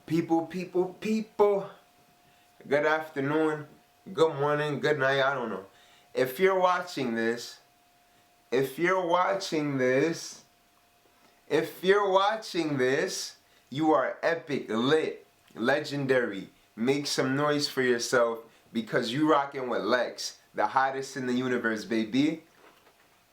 People. Good afternoon, good morning, good night, I don't know. If you're watching this, if you're watching this, if you're watching this, you are epic, lit, legendary. Make some noise for yourself because you rocking with Lex, the hottest in the universe, baby.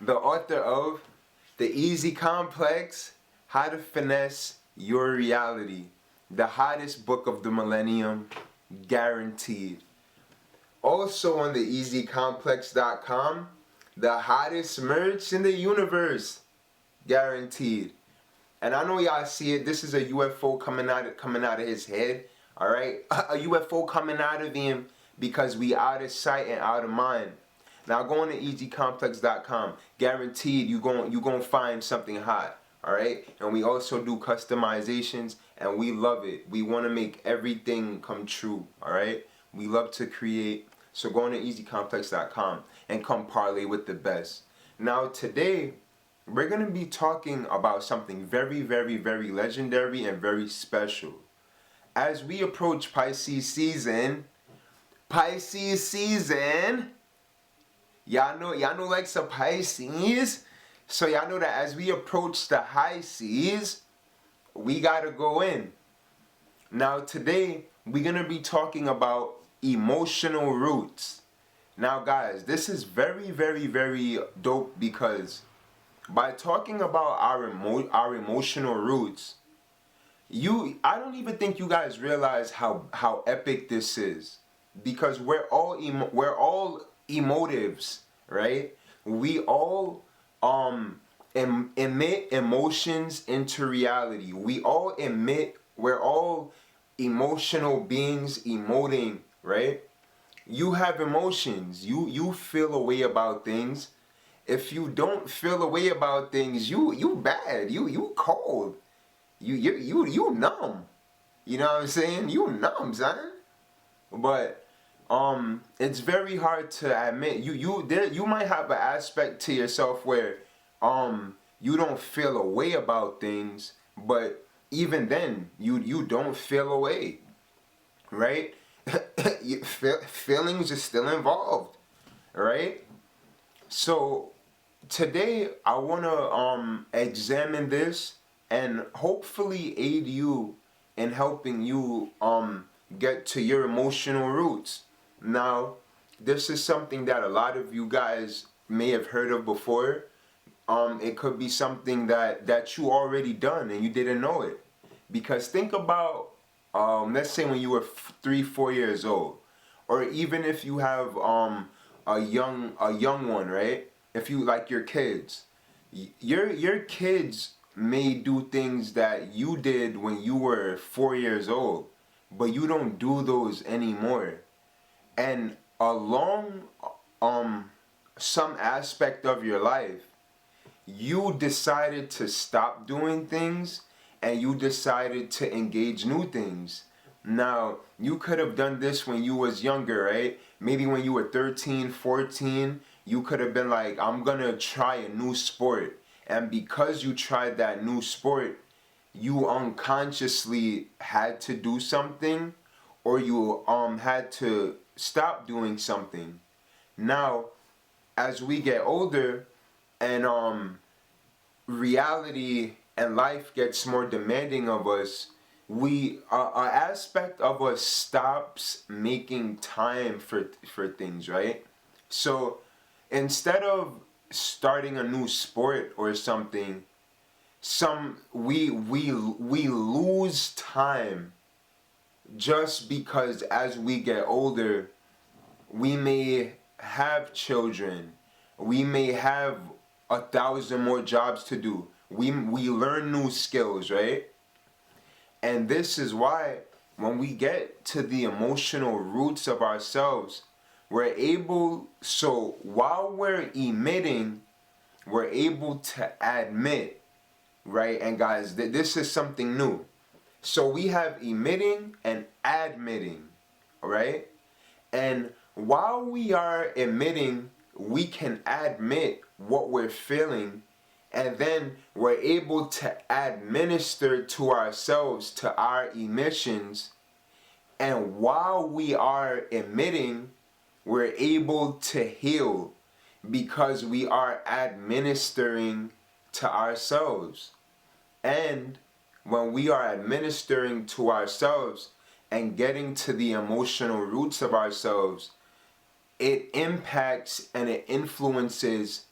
The author of The Easy Complex, How to Finesse Your Reality. The hottest book of the millennium, guaranteed. Also on the easycomplex.com, the hottest merch in the universe, guaranteed. And I know y'all see it. This is a UFO coming out of his head. All right, a UFO coming out of him because we out of sight and out of mind. Now go on to easycomplex.com. Guaranteed you gon' find something hot. All right, and we also do customizations, and we love it. We want to make everything come true. All right, we love to create. So go on to easycomplex.com and come parlay with the best. Now today, we're gonna be talking about something very, very, very legendary and very special. As we approach Pisces season, y'all know like some Pisces. So y'all know that as we approach the high seas, we gotta go in. Now today, we're gonna be talking about emotional roots. Now guys, this is very, very, very dope because by talking about our emotional roots, I don't even think you guys realize how epic this is, because we're all emotives, right? We all emit emotions into reality. We're all emotional beings emoting, right? You have emotions. You feel a way about things. If you don't feel a way about things, you bad. You cold. You numb. You know what I'm saying? You numb, son. But it's very hard to admit. You might have an aspect to yourself where you don't feel a way about things, but even then you don't feel a way, right? Feelings are still involved, right? So today I want to examine this and hopefully aid you in helping you get to your emotional roots. Now, this is something that a lot of you guys may have heard of before. It could be something that you already done and you didn't know it. Because think about, let's say when you were 3-4 years old, or even if you have a young one, right? If you like your kids, your kids may do things that you did when you were 4 years old, but you don't do those anymore. And along some aspect of your life, you decided to stop doing things and you decided to engage new things. Now, you could have done this when you was younger, right? Maybe when you were 13, 14, you could have been like, I'm gonna try a new sport. And because you tried that new sport, you unconsciously had to do something, or you had to stop doing something. Now, as we get older and reality and life gets more demanding of us, an aspect of us stops making time for things, right? So instead of starting a new sport or something, we lose time just because as we get older, we may have children, we may have 1,000 more jobs to do. We learn new skills, right? And this is why when we get to the emotional roots of ourselves, so while we're emitting, we're able to admit, right? And guys, this is something new. So we have emitting and admitting, all right? And while we are emitting, we can admit what we're feeling And then we're able to administer to ourselves, to our emissions. And while we are emitting, we're able to heal because we are administering to ourselves. And when we are administering to ourselves and getting to the emotional roots of ourselves, it impacts and it influences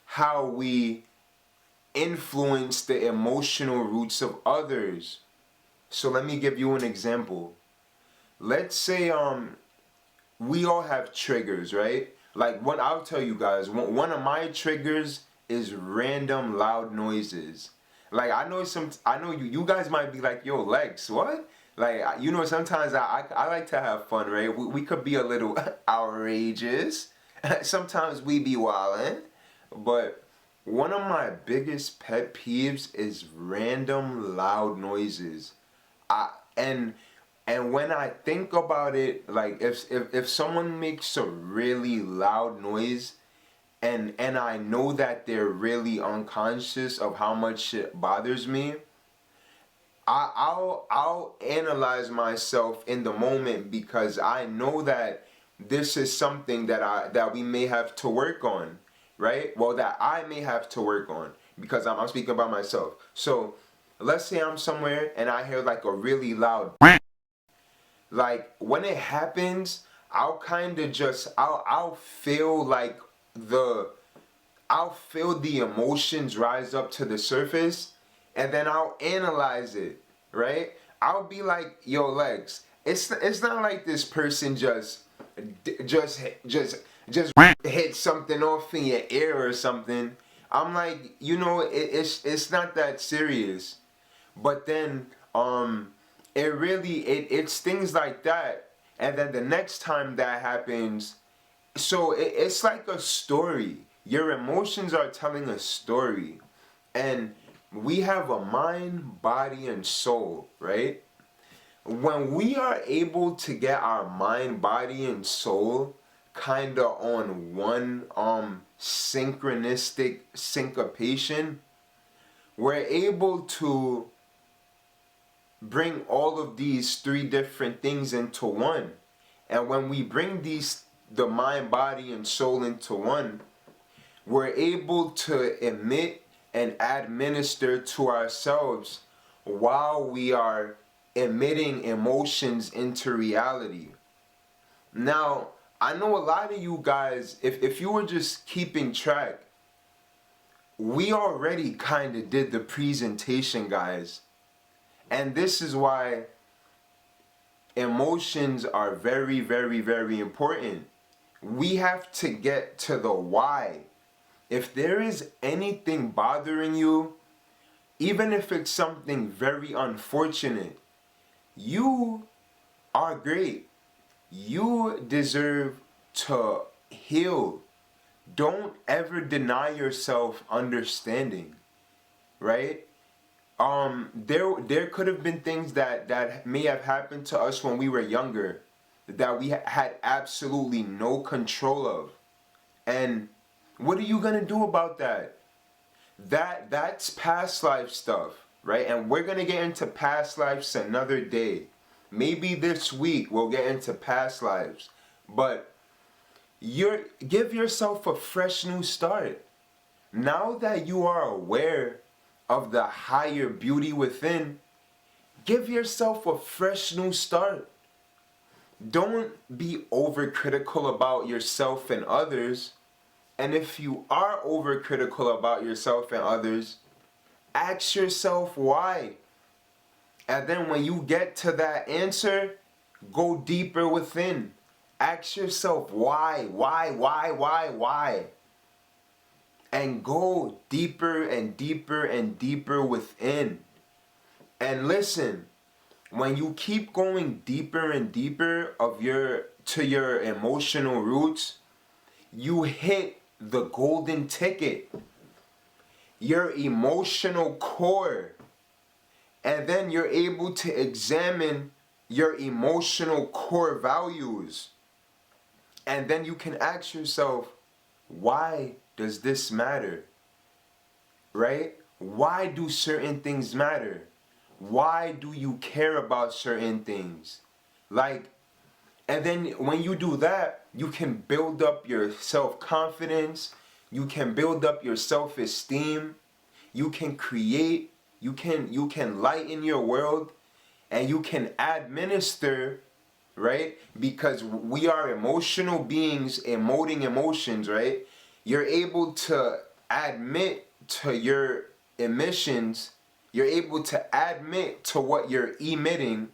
how we influence the emotional roots of others. So let me give you an example. Let's say we all have triggers, right? Like I'll tell you guys, one of my triggers is random loud noises. Like I know you guys might be like, yo, Lex, what? Like, sometimes I like to have fun, right? We could be a little outrageous. Sometimes we be wildin'. But one of my biggest pet peeves is random loud noises. I and and when I think about it, like if someone makes a really loud noise and I know that they're really unconscious of how much it bothers me, I'll analyze myself in the moment because I know that this is something that we may have to work on, right? Well, that I may have to work on because I'm speaking about myself. So let's say I'm somewhere and I hear like a really loud, like when it happens, I'll kind of just I'll feel like the I'll feel the emotions rise up to the surface, and then I'll analyze it, right? I'll be like, yo, Lex, it's not like this person just hit something off in your ear or something. I'm like, it's not that serious. But then it's things like that, and then the next time that happens, so it's like a story. Your emotions are telling a story. And we have a mind, body, and soul, right? When we are able to get our mind, body, and soul kind of on one synchronistic syncopation, we're able to bring all of these three different things into one. And when we bring the mind, body, and soul into one, we're able to emit and administer to ourselves while we are emitting emotions into reality. Now, I know a lot of you guys, if you were just keeping track, we already kind of did the presentation, guys. And this is why emotions are very, very, very important. We have to get to the why. If there is anything bothering you, even if it's something very unfortunate, you are great. You deserve to heal. Don't ever deny yourself understanding, right? There could have been things that may have happened to us when we were younger that we had absolutely no control of. And what are you gonna do about that? That's past life stuff, right? And we're gonna get into past lives another day. Maybe this week we'll get into past lives. But give yourself a fresh new start. Now that you are aware of the higher beauty within, give yourself a fresh new start. Don't be overcritical about yourself and others. And if you are overcritical about yourself and others, ask yourself why. And then when you get to that answer, go deeper within. Ask yourself why? And go deeper and deeper and deeper within. And listen, when you keep going deeper and deeper to your emotional roots, you hit the golden ticket, your emotional core. And then you're able to examine your emotional core values. And then you can ask yourself, why does this matter? right? Why do certain things matter? Why do you care about certain things? Like, and then when you do that, you can build up your self-confidence, you can build up your self-esteem, you can create, you can lighten your world, and you can administer, right? Because we are emotional beings emoting emotions, right? You're able to admit to your emissions, you're able to admit to what you're emitting,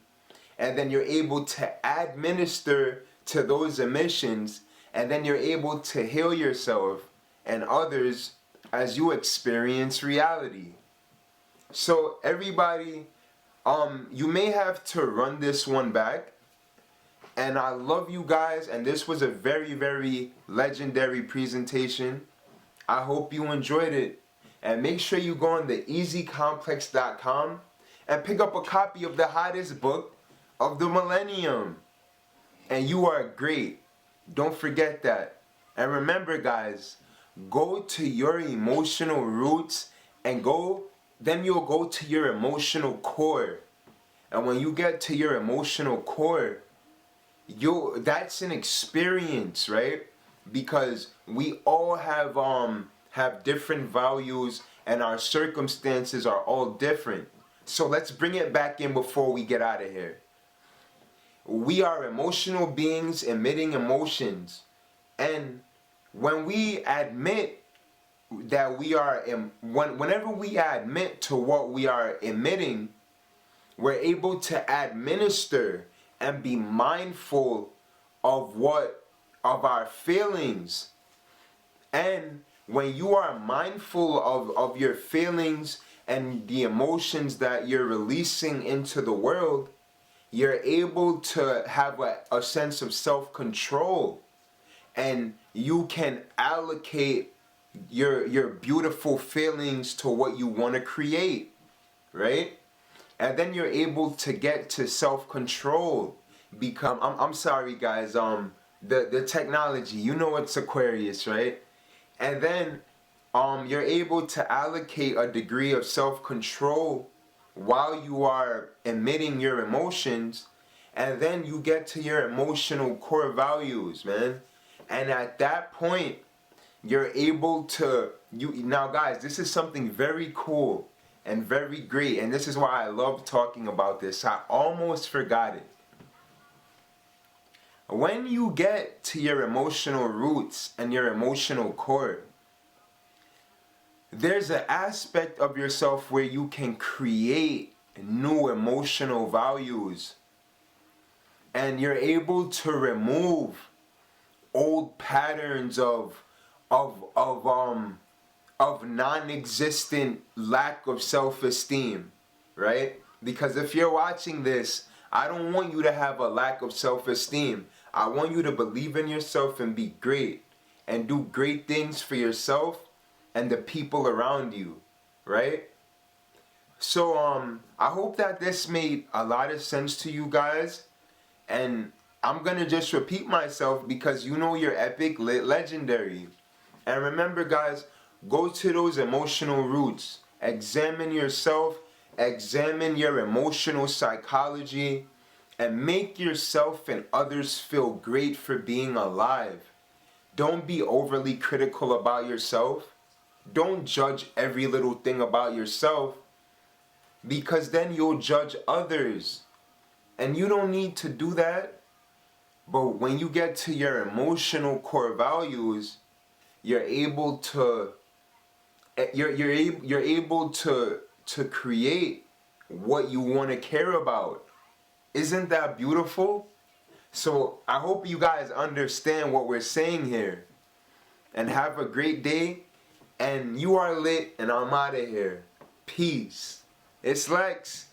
and then you're able to administer to those emissions, and then you're able to heal yourself and others as you experience reality. So everybody, you may have to run this one back, and I love you guys, and this was a very, very legendary presentation. I hope you enjoyed it, and make sure you go on the easycomplex.com and pick up a copy of the hottest book of the millennium. And you are great. Don't forget that. And remember, guys, go to your emotional roots and then you'll go to your emotional core. And when you get to your emotional core, that's an experience, right? Because we all have different values and our circumstances are all different. So let's bring it back in before we get out of here. We are emotional beings emitting emotions. And when we admit that whenever we admit to what we are emitting, we're able to administer and be mindful of our feelings. And when you are mindful of your feelings and the emotions that you're releasing into the world, you're able to have a sense of self-control, and you can allocate your beautiful feelings to what you want to create, right? And then you're able to get to self-control. I'm sorry guys, the technology, you know it's Aquarius, right? And then you're able to allocate a degree of self-control while you are emitting your emotions, and then you get to your emotional core values, man. And at that point, you're able to now guys, this is something very cool and very great, and this is why I love talking about this. I almost forgot it. When you get to your emotional roots and your emotional core, there's an aspect of yourself where you can create new emotional values, and you're able to remove old patterns of non-existent lack of self-esteem, right? Because if you're watching this, I don't want you to have a lack of self-esteem. I want you to believe in yourself and be great and do great things for yourself and the people around you, right? So I hope that this made a lot of sense to you guys, and I'm gonna just repeat myself because you know you're epic, legendary. And remember guys, go to those emotional roots, examine yourself, examine your emotional psychology, and make yourself and others feel great for being alive. Don't be overly critical about yourself. Don't judge every little thing about yourself, because then you'll judge others. And you don't need to do that. But when you get to your emotional core values, you're able to you're able to create what you want to care about. Isn't that beautiful? So I hope you guys understand what we're saying here. And have a great day. And you are lit, and I'm out of here. Peace. It's Lex.